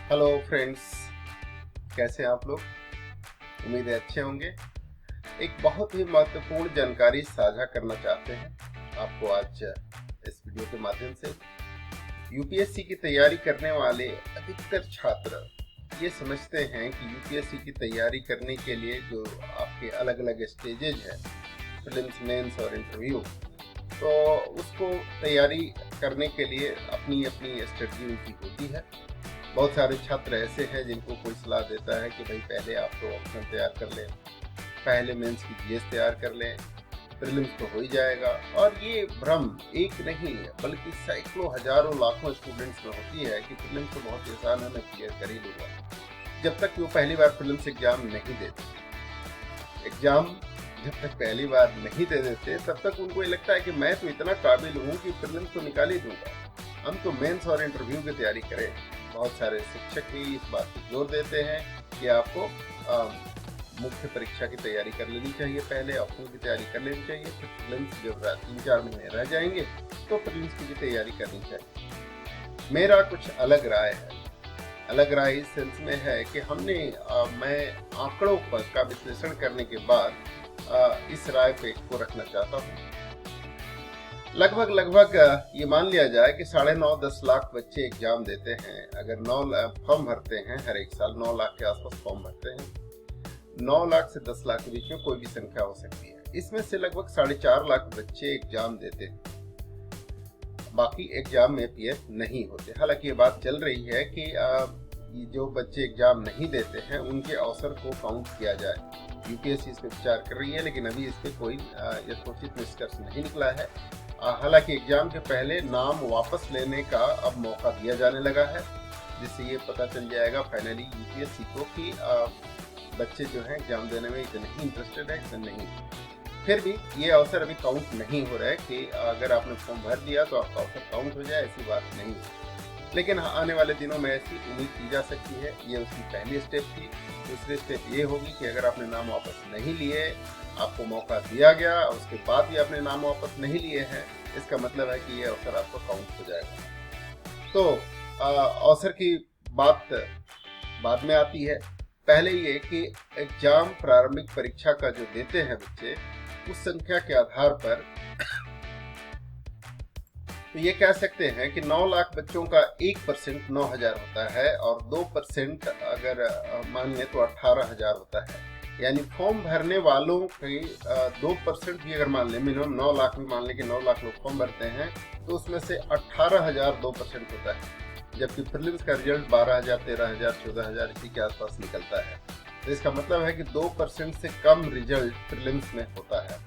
Hello friends, कैसे हैं आप लोग? उम्मीद है अच्छे होंगे। एक बहुत ही महत्वपूर्ण जानकारी साझा करना चाहते हैं आपको आज इस वीडियो के माध्यम से। यूपीएससी की तैयारी करने वाले अधिकतर छात्र ये समझते हैं कि यूपीएससी की तैयारी करने के लिए जो आपके अलग अलग स्टेजेज हैं, प्रीलिम्स, मेंस और इंटरव्यू, तो उसको तैयारी करने के लिए अपनी अपनी स्ट्रेटजी उनकी होती है। बहुत सारे छात्र ऐसे हैं जिनको कोई सलाह देता है कि भाई पहले आप तो ऑप्शन तैयार कर लें, पहले मेंस की जीएस तैयार कर लें, प्रीलिम्स तो हो ही जाएगा। और ये भ्रम एक नहीं बल्कि सैकड़ों हजारों लाखों स्टूडेंट्स में होती है कि प्रीलिम्स तो बहुत आसान है, मैं क्लियर कर ही लूँगा, जब तक वो पहली बार प्रीलिम्स एग्जाम नहीं देते। एग्जाम जब तक पहली बार नहीं दे देते तब तक उनको ये लगता है कि मैं तो इतना काबिल हूँ कि प्रीलिम्स तो निकाल ही दूंगा, हम तो मेंस और इंटरव्यू की तैयारी करें। बहुत सारे शिक्षक भी इस बात पर जोर देते हैं कि आपको मुख्य परीक्षा की तैयारी कर लेनी चाहिए, पहले ऑप्शनल की तैयारी कर लेनी चाहिए, फिर प्रीलिम्स जब 3-4 महीने रह जाएंगे तो प्रीलिम्स की भी तैयारी करनी चाहिए। मेरा कुछ अलग राय है। अलग राय इस सेंस में है कि मैं आंकड़ों का विश्लेषण करने के बाद इस राय को रखना चाहता हूँ। लगभग ये मान लिया जाए कि 9.5-10 लाख बच्चे एग्जाम देते हैं। अगर 9 फॉर्म भरते हैं, हर एक साल 9 लाख के आसपास फॉर्म भरते हैं। 9 लाख से 10 लाख के बीच में कोई भी संख्या हो सकती है। इसमें से लगभग 4.5 लाख बच्चे एग्जाम देते हैं, बाकी एग्जाम में अपीयर नहीं होते। हालांकि ये बात चल रही है कि जो बच्चे एग्जाम नहीं देते हैं उनके अवसर को काउंट किया जाए। यूपीएससी इस पर विचार कर रही है, लेकिन अभी इस पर कोई यथोचित निष्कर्ष नहीं निकला है। हालांकि एग्जाम के पहले नाम वापस लेने का अब मौका दिया जाने लगा है, जिससे ये पता चल जाएगा फाइनली यूपीएससी को कि बच्चे जो हैं एग्जाम देने में इतने ही इंटरेस्टेड है, इतने नहीं। फिर भी ये अवसर अभी काउंट नहीं हो रहा है कि अगर आपने फॉर्म भर दिया तो आपका अवसर काउंट हो जाए, ऐसी बात नहीं है। लेकिन आने वाले दिनों में ऐसी उम्मीद की जा सकती है। ये उसकी पहली स्टेप थी। दूसरी स्टेप ये होगी कि अगर आपने नाम वापस नहीं लिए, आपको मौका दिया गया, उसके बाद भी आपने नाम वापस नहीं लिए हैं, इसका मतलब है कि ये अवसर आपको काउंट हो जाएगा। तो अवसर की बात बाद में आती है। पहले ये कि एग्जाम प्रारंभिक परीक्षा का जो देते हैं बच्चे, उस संख्या के आधार पर तो ये कह सकते हैं कि 9 लाख बच्चों का 1% 9,000 होता है, और 2% अगर मान लें तो 18,000 होता है। यानी फॉर्म भरने वालों के 2% भी अगर मान लें, मिनिमम 9 लाख में मान लें कि 9 लाख लोग फॉर्म भरते हैं, तो उसमें से 18,000 2% होता है। जबकि प्रीलिम्स का रिजल्ट 12,000, 13,000, 14,000 इसी के आसपास निकलता है। तो इसका मतलब है कि 2% से कम रिजल्ट प्रीलिम्स में होता है।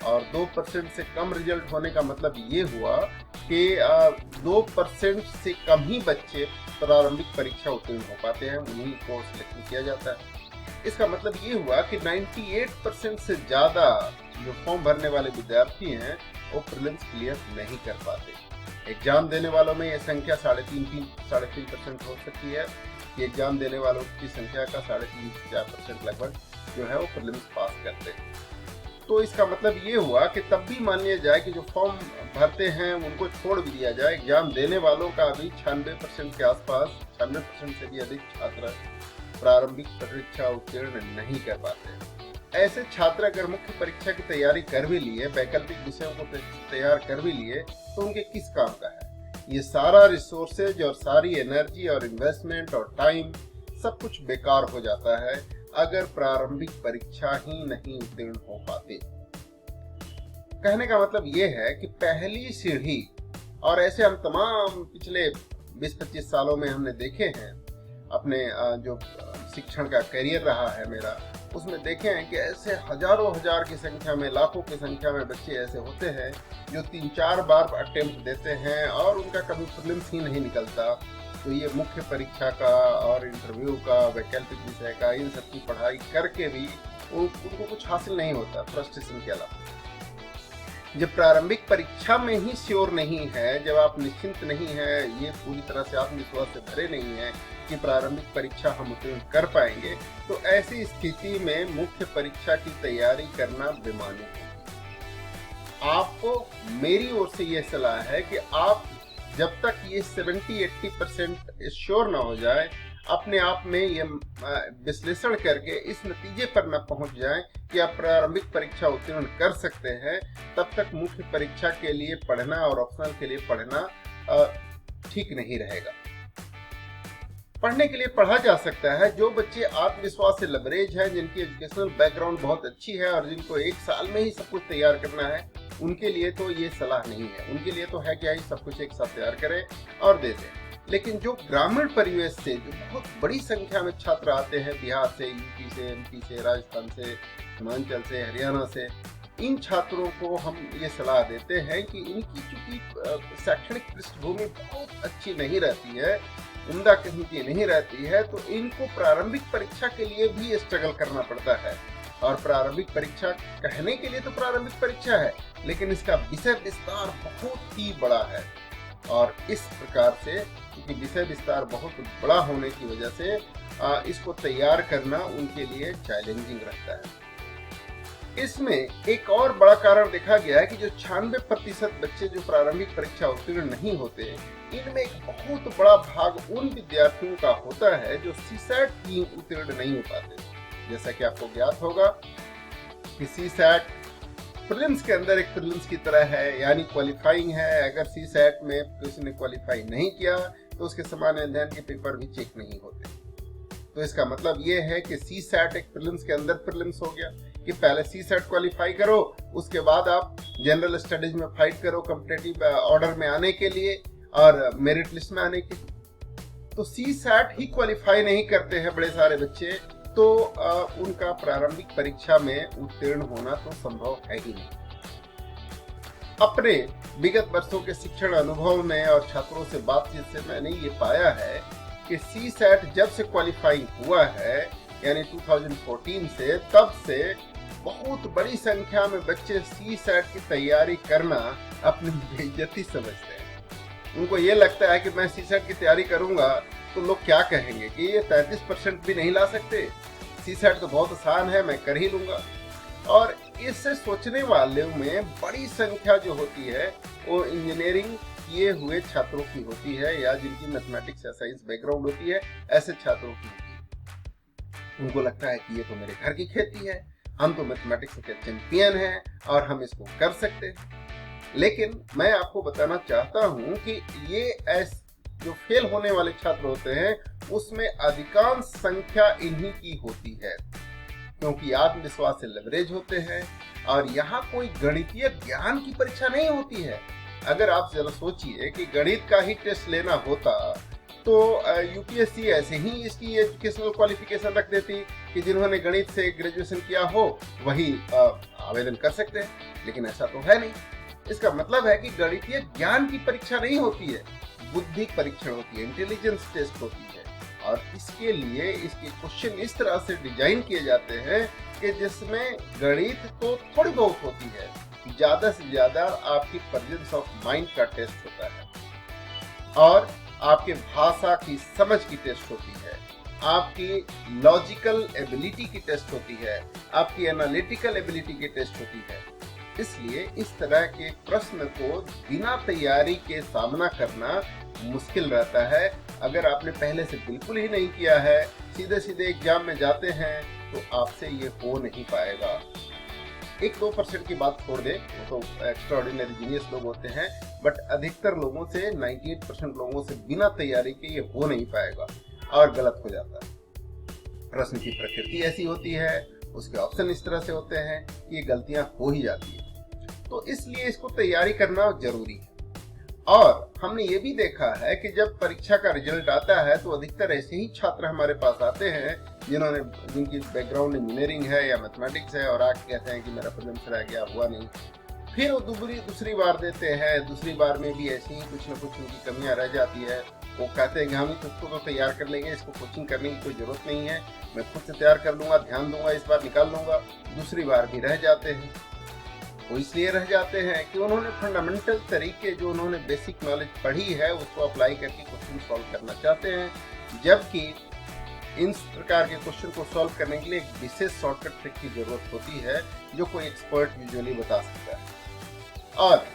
और 2% से कम रिजल्ट होने का मतलब ये हुआ कि 2% से कम ही बच्चे प्रारंभिक परीक्षा उत्तीर्ण हो पाते हैं, उन्हीं को सिलेक्शन किया जाता है। इसका मतलब ये हुआ कि 98% से ज़्यादा जो फॉर्म भरने वाले विद्यार्थी हैं वो प्रीलिम्स क्लियर नहीं कर पाते। एग्जाम देने वालों में ये संख्या 3.5% हो सकती है कि एग्जाम देने वालों की संख्या का 3.5-4% लगभग जो है वो प्रीलिम्स पास करते हैं। तो इसका मतलब ये हुआ कि तब भी मान लिया जाए कि जो फॉर्म भरते हैं उनको छोड़ भी दिया जाए, एग्जाम देने वालों का अभी 96% के आसपास, 96% से भी अधिक छात्र प्रारंभिक परीक्षा उत्तीर्ण नहीं कर पाते। ऐसे छात्र अगर मुख्य परीक्षा की तैयारी कर भी लिए, वैकल्पिक विषयों को तैयार कर भी लिए, तो उनके किस काम का है? ये सारा रिसोर्सेज और सारी एनर्जी और इन्वेस्टमेंट और टाइम सब कुछ बेकार हो जाता है अगर प्रारंभिक परीक्षा ही नहीं उत्तीर्ण हो पाते। कहने का मतलब ये है कि पहली सीढ़ी, और ऐसे हम तमाम पिछले 20-25 सालों में हमने देखे हैं, अपने जो शिक्षण का करियर रहा है मेरा, उसमें देखे हैं कि ऐसे हजारों हजार की संख्या में, लाखों की संख्या में बच्चे ऐसे होते हैं जो 3-4 बार अटेम्प्ट देते हैं और उनका कभी प्रीलिम्स ही नहीं निकलता। तो ये मुख्य परीक्षा का और इंटरव्यू का, वैकल्पिक विषय का, इन सब की पढ़ाई करके भी उनको कुछ हासिल नहीं होता, फ्रस्ट्रेशन के अलावा। जब प्रारंभिक परीक्षा में ही श्योर नहीं है, जब आप निश्चिंत नहीं है, ये पूरी तरह से आत्मविश्वास से भरे नहीं है कि प्रारंभिक परीक्षा हम उत्तीर्ण कर पाएंगे, तो ऐसी स्थिति में मुख्य परीक्षा की तैयारी करना बेमानी है। आपको मेरी ओर से यह सलाह है कि आप जब तक ये 70-80% श्योर ना हो जाए, अपने आप में ये विश्लेषण करके इस नतीजे पर न पहुंच जाएं कि आप प्रारंभिक परीक्षा उत्तीर्ण कर सकते हैं, तब तक मुख्य परीक्षा के लिए पढ़ना और ऑप्शनल के लिए पढ़ना ठीक नहीं रहेगा। पढ़ने के लिए पढ़ा जा सकता है। जो बच्चे आत्मविश्वास से लबरेज हैं, जिनकी एजुकेशनल बैकग्राउंड बहुत अच्छी है और जिनको एक साल में ही सब कुछ तैयार करना है, उनके लिए तो ये सलाह नहीं है। उनके लिए तो है क्या ही सब कुछ एक साथ तैयार करें और दे दें। लेकिन जो ग्रामीण परिवेश से जो बहुत बड़ी संख्या में छात्र आते हैं, बिहार से, यूपी से, एमपी से, राजस्थान से, हिमाचल से, हरियाणा से, इन छात्रों को हम ये सलाह देते हैं कि इनकी चूंकि शैक्षणिक पृष्ठभूमि बहुत अच्छी नहीं रहती है, उम्दा कहीं की नहीं रहती है, तो इनको प्रारंभिक परीक्षा के लिए भी स्ट्रगल करना पड़ता है। और प्रारंभिक परीक्षा कहने के लिए तो प्रारंभिक परीक्षा है, लेकिन इसका विषय विस्तार बहुत ही बड़ा है। और इस प्रकार से क्योंकि विषय विस्तार बहुत बड़ा होने की वजह से इसको तैयार करना उनके लिए चैलेंजिंग रहता है। इसमें एक और बड़ा कारण देखा गया है कि जो 96% बच्चे जो प्रारंभिक परीक्षा उत्तीर्ण नहीं होते, इनमें एक बहुत बड़ा भाग उन विद्यार्थियों का होता है जो सीसैट भी उत्तीर्ण नहीं हो पाते। जैसा कि आपको ज्ञात होगा कि सीसैट प्रीलिम्स के अंदर एक प्रीलिम्स की तरह है, यानी क्वालिफाइंग है। अगर सीसैट में किसी ने क्वालिफाई नहीं किया तो उसके सामान्य अध्ययन के पेपर भी चेक नहीं होते। तो इसका मतलब ये है कि सीसैट एक प्रीलिम्स के अंदर प्रीलिम्स हो गया कि पहले सीसैट क्वालिफाई करो, उसके बाद आप जनरल स्टडीज में फाइट करो कॉम्पिटिटिव ऑर्डर में आने के लिए और मेरिट लिस्ट में आने के लिए। तो सीसैट ही क्वालिफाई नहीं करते हैं बड़े सारे बच्चे, तो उनका प्रारंभिक परीक्षा में उत्तीर्ण होना तो संभव है ही नहीं। अपने विगत वर्षों के शिक्षण अनुभव में और छात्रों से बातचीत से मैंने ये पाया है कि सीसैट जब से क्वालिफाई हुआ है, यानी 2014 से, तब से बहुत बड़ी संख्या में बच्चे सीसैट की तैयारी करना अपनी बेइज्जती समझते हैं। उनको ये लगता है कि मैं सीसैट की तैयारी करूंगा तो लोग क्या कहेंगे कि ये 33% भी नहीं ला सकते, सीसैट तो बहुत आसान है, मैं कर ही लूंगा। और इससे सोचने वालों में बड़ी संख्या जो होती है वो इंजीनियरिंग किए हुए छात्रों की होती है, या जिनकी मैथमेटिक्स या साइंस बैकग्राउंड होती है, ऐसे छात्रों की होती है। उनको लगता है कि ये तो मेरे घर की खेती है, हम तो मैथमेटिक्स के चैंपियन हैं और हम इसको कर सकते हैं। लेकिन मैं आपको बताना चाहता हूं कि ये जो फेल होने वाले छात्र होते हैं उसमें अधिकांश संख्या इन्हीं की होती है, क्योंकि आत्मविश्वास से लेवरेज होते हैं और यहाँ कोई गणितीय ज्ञान की परीक्षा नहीं होती है। अगर आप जरा सोचिए कि गणित का ही टेस्ट लेना होता तो यूपीएससी ऐसे ही इसकी एजुकेशनल क्वालिफिकेशन रख देती कि जिन्होंने गणित से ग्रेजुएशन किया हो वही आवेदन कर सकते हैं, लेकिन ऐसा तो है नहीं। इसका मतलब है कि गणितीय ज्ञान की परीक्षा नहीं होती है, बुद्धि परीक्षण होती है, इंटेलिजेंस टेस्ट होती है। और इसके लिए इसके क्वेश्चन इस तरह से डिजाइन किए जाते हैं कि जिसमें गणित तो थोड़ी बहुत होती है, ज्यादा से ज्यादा आपकी प्रेजेंस ऑफ माइंड का टेस्ट होता है और आपके भाषा की समझ की टेस्ट होती है, आपकी लॉजिकल एबिलिटी की टेस्ट होती है, आपकी एनालिटिकल एबिलिटी की टेस्ट होती है। इसलिए इस तरह के प्रश्न को बिना तैयारी के सामना करना मुश्किल रहता है। अगर आपने पहले से बिल्कुल ही नहीं किया है, सीधे सीधे एग्जाम में जाते हैं, तो आपसे ये हो नहीं पाएगा। 1-2% की बात छोड़ दे, वो तो एक्स्ट्राऑर्डिनरी जीनियस लोग होते हैं, बट अधिकतर लोगों से 98% लोगों से बिना तैयारी के ये हो नहीं पाएगा और गलत हो जाता है। प्रश्न की प्रकृति ऐसी होती है, उसके ऑप्शन इस तरह से होते हैं कि ये गलतियां हो ही जाती है। तो इसलिए इसको तैयारी करना जरूरी है। और हमने ये भी देखा है कि जब परीक्षा का रिजल्ट आता है तो अधिकतर ऐसे ही छात्र हमारे पास आते हैं जिनकी बैकग्राउंड इंजीनियरिंग है या मैथमेटिक्स है और आके कहते हैं कि मेरा प्रीलिम्स रह गया, हुआ नहीं। फिर वो दूसरी बार देते हैं, दूसरी बार में भी ऐसी ही कुछ न कुछ उनकी कमियां रह जाती है। वो कहते हैं कि हम इसको तो तैयार कर लेंगे, इसको कोचिंग करने की कोई जरूरत नहीं है, मैं खुद से तैयार कर लूंगा, ध्यान दूंगा, इस बार निकाल लूंगा। दूसरी बार भी रह जाते हैं। वो इसलिए रह जाते हैं कि उन्होंने फंडामेंटल तरीके जो उन्होंने बेसिक नॉलेज पढ़ी है उसको अप्लाई करके क्वेश्चन सॉल्व करना चाहते हैं, जबकि इन प्रकार के क्वेश्चन को सॉल्व करने के लिए एक विशेष शॉर्टकट ट्रिक की जरूरत होती है जो कोई एक्सपर्ट यूजुअली बता सकता है। और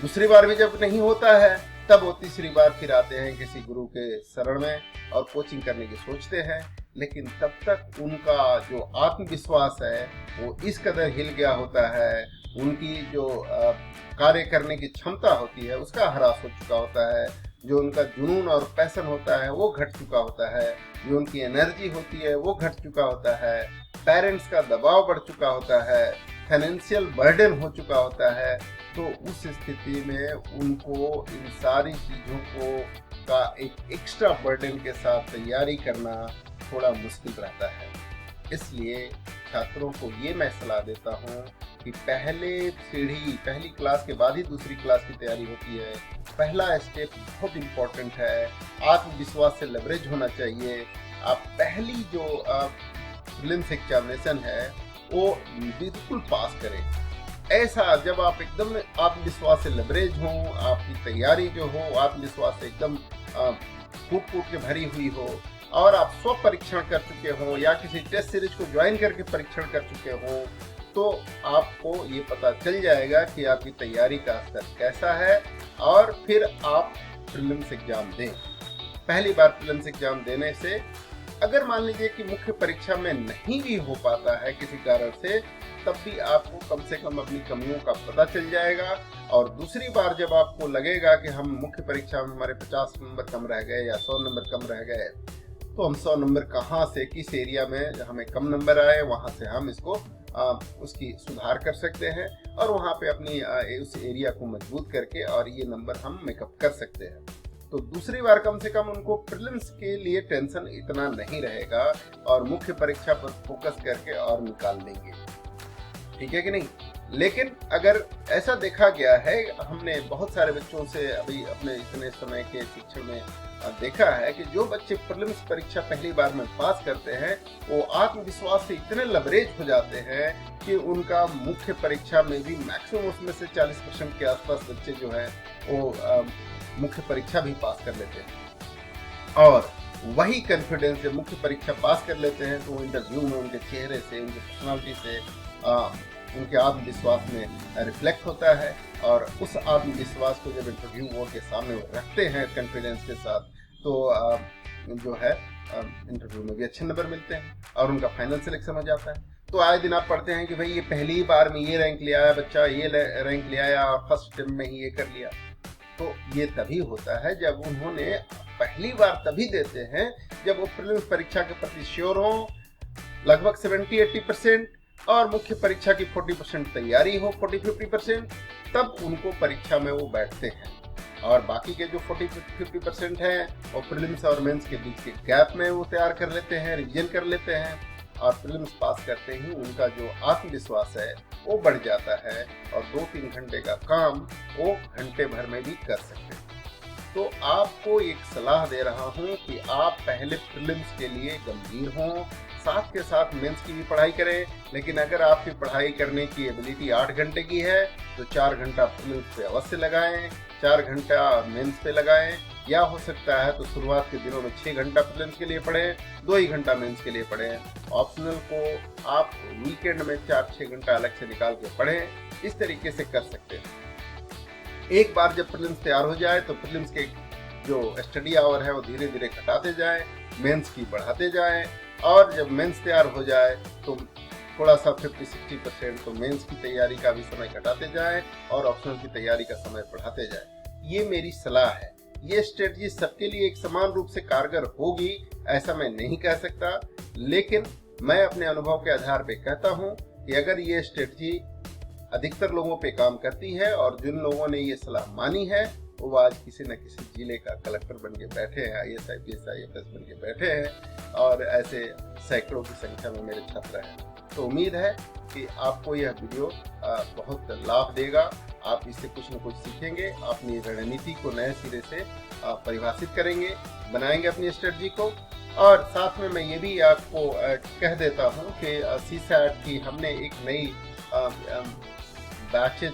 दूसरी बार भी जब नहीं होता है तब वो तीसरी बार फिर आते हैं किसी गुरु के शरण में और कोचिंग करने की सोचते हैं, लेकिन तब तक उनका जो आत्मविश्वास है वो इस कदर हिल गया होता है, उनकी जो कार्य करने की क्षमता होती है उसका ह्रास हो चुका होता है, जो उनका जुनून और पैशन होता है वो घट चुका होता है, जो उनकी एनर्जी होती है वो घट चुका होता है, पेरेंट्स का दबाव बढ़ चुका होता है, फाइनेंशियल बर्डन हो चुका होता है। तो उस स्थिति में उनको इन सारी चीज़ों को का एक एक्स्ट्रा बर्डन के साथ तैयारी करना थोड़ा मुश्किल रहता है। इसलिए छात्रों को ये मैं सलाह देता हूँ कि पहली क्लास के बाद ही दूसरी क्लास की तैयारी होती है। पहला स्टेप बहुत इम्पोर्टेंट है, आत्मविश्वास से लेवरेज होना चाहिए। आप पहली जो प्रीलिम्स एग्जामिनेशन है वो बिल्कुल पास करें। ऐसा जब आप एकदम आत्मविश्वास से लेवरेज हो, आपकी तैयारी जो हो आत्मविश्वास से एकदम फूट के भरी हुई हो और आप स्व परीक्षण कर चुके हो या किसी टेस्ट सीरीज को ज्वाइन करके परीक्षण कर चुके हो, तो आपको ये पता चल जाएगा कि आपकी तैयारी का स्तर कैसा है और फिर आप प्रीलिम्स एग्जाम दें। पहली बार प्रीलिम्स एग्जाम देने से अगर मान लीजिए कि मुख्य परीक्षा में नहीं भी हो पाता है किसी कारण से, तब भी आपको कम से कम अपनी कमियों का पता चल जाएगा। और दूसरी बार जब आपको लगेगा कि हम मुख्य परीक्षा में हमारे 50 नंबर कम रह गए या 100 नंबर कम रह गए, तो हम 100 नंबर कहाँ से किस एरिया में हमें कम नंबर आए वहाँ से हम इसको उसकी सुधार कर सकते हैं और वहाँ पे अपनी उस एरिया को मजबूत करके और ये नंबर हम मेकअप कर सकते हैं। तो दूसरी बार कम से कम उनको प्रीलिम्स के लिए टेंशन इतना नहीं रहेगा और मुख्य परीक्षा पर फोकस करके और निकाल लेंगे। ठीक है कि नहीं? लेकिन अगर ऐसा देखा गया है, हमने बहुत सारे बच्चों से अभी अपने इतने समय के शिक्षण में देखा है कि जो बच्चे प्रीलिम्स परीक्षा पहली बार में पास करते हैं वो आत्मविश्वास से इतने लबरेज हो जाते हैं कि उनका मुख्य परीक्षा में भी मैक्सिमम उसमें से 40% के आसपास बच्चे जो है वो मुख्य परीक्षा भी पास कर लेते हैं। और वही कॉन्फिडेंस जब मुख्य परीक्षा पास कर लेते हैं तो इंटरव्यू में उनके चेहरे से, उनकी पर्सनालिटी से, उनके आत्मविश्वास में रिफ्लेक्ट होता है और उस आत्मविश्वास को जब इंटरव्यूअर के सामने वो रखते हैं कॉन्फिडेंस के साथ, तो जो है इंटरव्यू में भी अच्छे नंबर मिलते हैं और उनका फाइनल सिलेक्शन हो जाता है। तो आए दिन आप पढ़ते हैं कि भाई ये पहली बार में ये रैंक ले आया बच्चा, ये रैंक ले आया और फर्स्ट अटेम्प्ट में ही ये कर लिया। तो ये तभी होता है जब उन्होंने पहली बार तभी देते हैं जब वो प्रीलिम्स परीक्षा के प्रति श्योर हो, लगभग 70-80% और मुख्य परीक्षा की 40% तैयारी हो, 40-50%, तब उनको परीक्षा में वो बैठते हैं। और बाकी के जो 40-50% हैं वो प्रीलिम्स और मेंस के बीच के गैप में वो तैयार कर लेते हैं, रिवीजन कर लेते हैं और प्रीलिम्स पास करते ही उनका जो आत्मविश्वास है वो बढ़ जाता है और 2-3 घंटे का काम वो घंटे भर में भी कर सकते हैं। तो आपको एक सलाह दे रहा हूँ कि आप पहले प्रीलिम्स के लिए गंभीर हों, साथ के साथ मेंस की भी पढ़ाई करें। लेकिन अगर आपकी पढ़ाई करने की एबिलिटी 8 घंटे की है तो 4 घंटा प्रीलिम्स पे अवश्य लगाएं, 4 घंटा मेंस पे लगाएं, या हो सकता है तो शुरुआत के दिनों में 6 घंटा प्रीलिम्स के लिए पढ़ें, 2 ही घंटा मेंस के लिए पढ़ें। ऑप्शनल को आप वीकेंड में 4-6 घंटा अलग से निकाल के पढ़ें, इस तरीके से कर सकते हैं। एक बार जब प्रीलिम्स तैयार हो जाए तो प्रीलिम्स के जो स्टडी आवर है वो धीरे धीरे घटाते जाएं, मेंस की बढ़ाते जाएं और जब मेंस तैयार हो जाए तो थोड़ा सा 50-60% तो मेंस की तैयारी का भी समय घटाते जाएं और ऑप्शनल की तैयारी का समय बढ़ाते जाएं। ये मेरी सलाह है। ये स्ट्रेटजी सबके लिए एक समान रूप से कारगर होगी ऐसा मैं नहीं कह सकता, लेकिन मैं अपने अनुभव के आधार पे कहता हूँ कि अगर ये स्ट्रेटजी अधिकतर लोगों पे काम करती है और जिन लोगों ने ये सलाह मानी है वो आज किसी न किसी जिले का कलेक्टर बन के बैठे हैं, IAS, IPS, IFS बन के बैठे हैं और ऐसे सैकड़ों की संख्या में मेरे छात्र हैं। तो उम्मीद है कि आपको यह वीडियो बहुत लाभ देगा, आप इससे कुछ न कुछ सीखेंगे, अपनी रणनीति को नए सिरे से परिभाषित करेंगे, बनाएंगे अपनी स्ट्रेटजी को। और साथ में मैं ये भी आपको कह देता हूँ कि CSAT की हमने एक नई बैचेज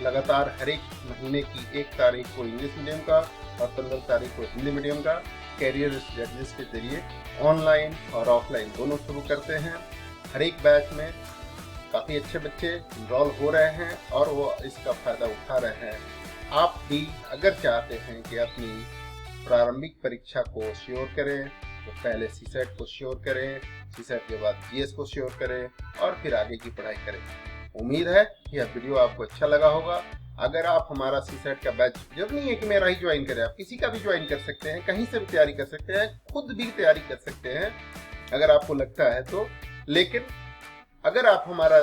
लगातार हर एक महीने की 1 तारीख को इंग्लिश मीडियम का और 15 तारीख को हिंदी मीडियम का कैरियर स्ट्रेटजीज के जरिए ऑनलाइन और ऑफलाइन दोनों शुरू करते हैं। हर एक बैच में काफ़ी अच्छे बच्चे इनरोल हो रहे हैं और वो इसका फ़ायदा उठा रहे हैं। आप भी अगर चाहते हैं कि अपनी प्रारंभिक परीक्षा को श्योर करें तो पहले सीसेट को श्योर करें, सीसेट के बाद जीएस को श्योर करें और फिर आगे की पढ़ाई करें। उम्मीद है कि यह वीडियो आपको अच्छा लगा होगा। अगर आप हमारा सीसेट का बैच, जरूरी नहीं है कि मेरा ही ज्वाइन करें, आप किसी का भी ज्वाइन कर सकते हैं, कहीं से भी तैयारी कर सकते हैं, खुद भी तैयारी कर सकते हैं अगर आपको लगता है तो। लेकिन अगर आप हमारा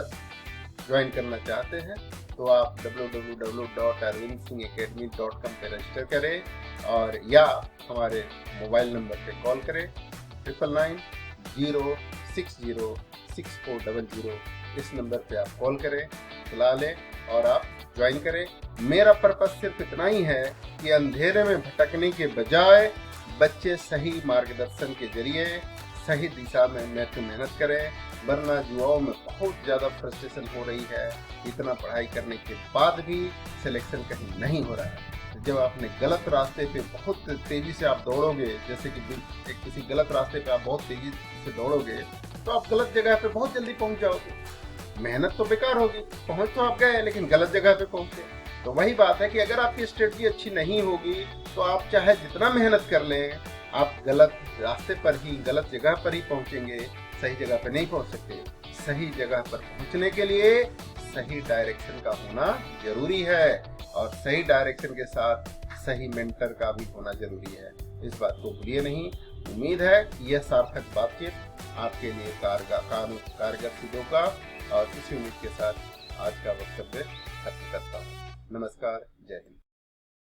ज्वाइन करना चाहते हैं तो आप www.arvindsingacademy.com पे रजिस्टर करें और या हमारे मोबाइल नंबर पे कॉल करें 9990606400। इस नंबर पे आप कॉल करें, बुला लें और आप ज्वाइन करें। मेरा पर्पस सिर्फ इतना ही है कि अंधेरे में भटकने के बजाय बच्चे सही मार्गदर्शन के जरिए सही दिशा में मेहनत करें, वरना युवाओं में बहुत ज़्यादा फ्रस्ट्रेशन हो रही है। इतना पढ़ाई करने के बाद भी सिलेक्शन कहीं नहीं हो रहा है। जब आपने गलत रास्ते पे बहुत तेजी से आप दौड़ोगे, जैसे कि किसी गलत रास्ते पे आप बहुत तेजी से दौड़ोगे तो आप गलत जगह पे बहुत जल्दी पहुंच जाओगे। मेहनत तो बेकार होगी, पहुंच तो आप गए लेकिन गलत जगह पे पहुंचे। तो वही बात है कि अगर आपकी स्ट्रेटजी अच्छी नहीं होगी तो आप चाहे जितना मेहनत कर लें, आप गलत रास्ते पर ही, गलत जगह पर ही पहुंचेंगे, सही जगह पर नहीं पहुंच सकते। सही जगह पर पहुंचने के लिए सही डायरेक्शन का होना जरूरी है और सही डायरेक्शन के साथ सही मेंटर का भी होना जरूरी है। इस बात को भूलिए नहीं। उम्मीद है कि यह सार्थक बातचीत आपके लिए कारगर सिद्ध होगा और इसी उम्मीद के साथ आज का वक्तव्य खत्म करता हूँ। नमस्कार, जय हिंद।